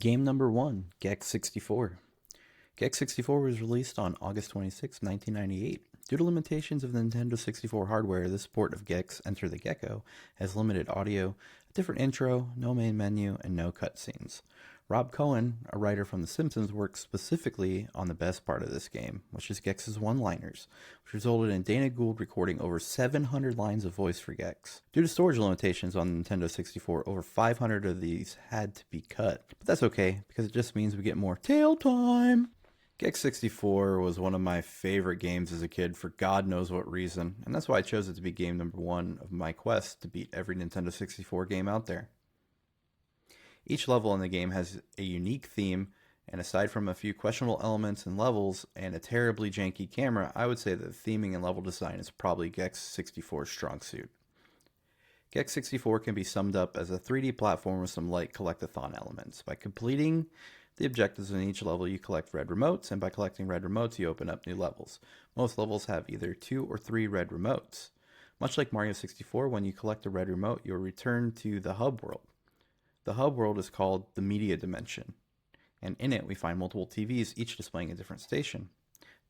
Game number one, DREX 64. DREX 64 was released on August 26, 1998. Due to limitations of the Nintendo 64 hardware, this port of Gex Enter the Gecko has limited audio, a different intro, no main menu, and no cutscenes. Rob Cohen, a writer from The Simpsons, worked specifically on the best part of this game, which is Gex's one-liners, which resulted in Dana Gould recording over 700 lines of voice for Gex. Due to storage limitations on the Nintendo 64, over 500 of these had to be cut, but that's okay, because it just means we get more tail time. DREX 64 was one of my favorite games as a kid for God knows what reason, and that's why I chose it to be game number one of my quest to beat every Nintendo 64 game out there. Each level in the game has a unique theme, and aside from a few questionable elements and levels and a terribly janky camera, I would say that theming and level design is probably DREX 64's strong suit. DREX 64 can be summed up as a 3D platform with some light collectathon elements. By completing the objectives in each level, you collect red remotes, and by collecting red remotes, you open up new levels. Most levels have either 2 or 3 red remotes. Much like Mario 64, when you collect a red remote, you'll return to the hub world. The hub world is called the media dimension, and in it we find multiple TVs, each displaying a different station.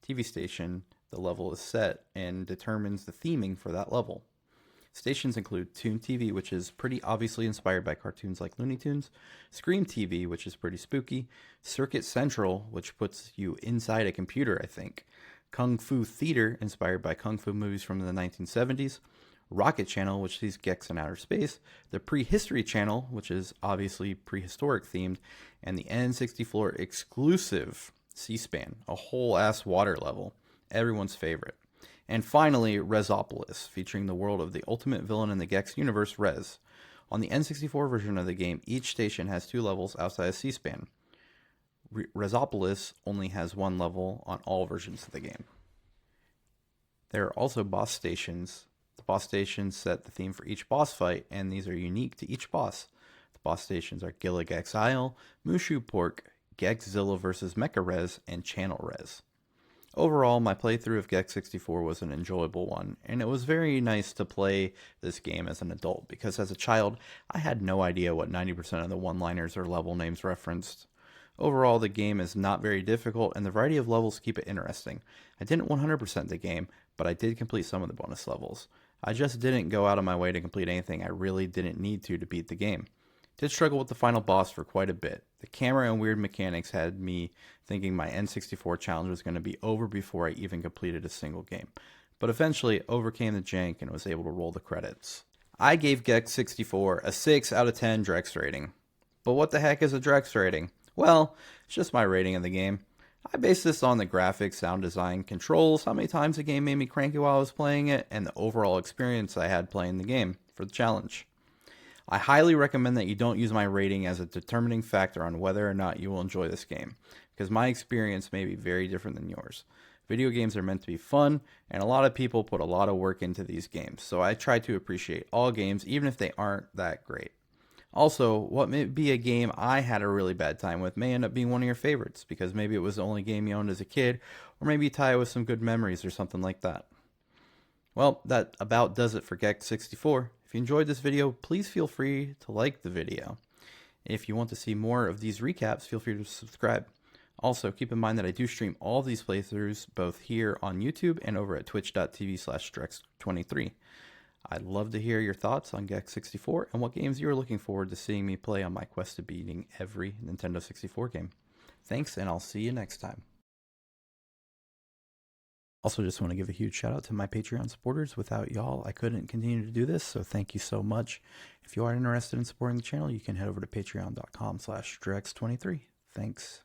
TV station, the level is set and determines the theming for that level. Stations include Toon TV, which is pretty obviously inspired by cartoons like Looney Tunes, Scream TV, which is pretty spooky, Circuit Central, which puts you inside a computer, I think, Kung Fu Theater, inspired by Kung Fu movies from the 1970s, Rocket Channel, which sees Gex in outer space, the Prehistory Channel, which is obviously prehistoric themed, and the N64 exclusive C-SPAN, a whole ass water level, everyone's favorite. And finally, Resopolis, featuring the world of the ultimate villain in the Gex universe, Rez. On the N64 version of the game, each station has 2 levels outside of C-SPAN. Resopolis only has 1 level on all versions of the game. There are also boss stations. The boss stations set the theme for each boss fight, and these are unique to each boss. The boss stations are Gillig Exile, Mushu Pork, Gexzilla vs. Mecha Rez, and Channel Rez. Overall, my playthrough of DREX 64 was an enjoyable one, and it was very nice to play this game as an adult, because as a child, I had no idea what 90% of the one-liners or level names referenced. Overall, the game is not very difficult, and the variety of levels keep it interesting. I didn't 100% the game, but I did complete some of the bonus levels. I just didn't go out of my way to complete anything I really didn't need to beat the game. Did struggle with the final boss for quite a bit. The camera and weird mechanics had me thinking my N64 challenge was going to be over before I even completed a single game, but eventually overcame the jank and was able to roll the credits. I gave DREX 64 a 6 out of 10 DREX rating. But what the heck is a DREX rating? Well, it's just my rating of the game. I base this on the graphics, sound design, controls, how many times the game made me cranky while I was playing it, and the overall experience I had playing the game for the challenge. I highly recommend that you don't use my rating as a determining factor on whether or not you will enjoy this game, because my experience may be very different than yours. Video games are meant to be fun, and a lot of people put a lot of work into these games, so I try to appreciate all games even if they aren't that great. Also, what may be a game I had a really bad time with may end up being one of your favorites, because maybe it was the only game you owned as a kid, or maybe you tie it with some good memories or something like that. Well, that about does it for DREX 64. If you enjoyed this video, please feel free to like the video. If you want to see more of these recaps, feel free to subscribe. Also, keep in mind that I do stream all these playthroughs both here on YouTube and over at twitch.tv/DREX23. I'd love to hear your thoughts on DREX 64 and what games you are looking forward to seeing me play on my quest to beating every Nintendo 64 game. Thanks, and I'll see you next time. Also, just want to give a huge shout out to my Patreon supporters. Without y'all, I couldn't continue to do this, so thank you so much. If you are interested in supporting the channel, you can head over to patreon.com/DREX23. Thanks.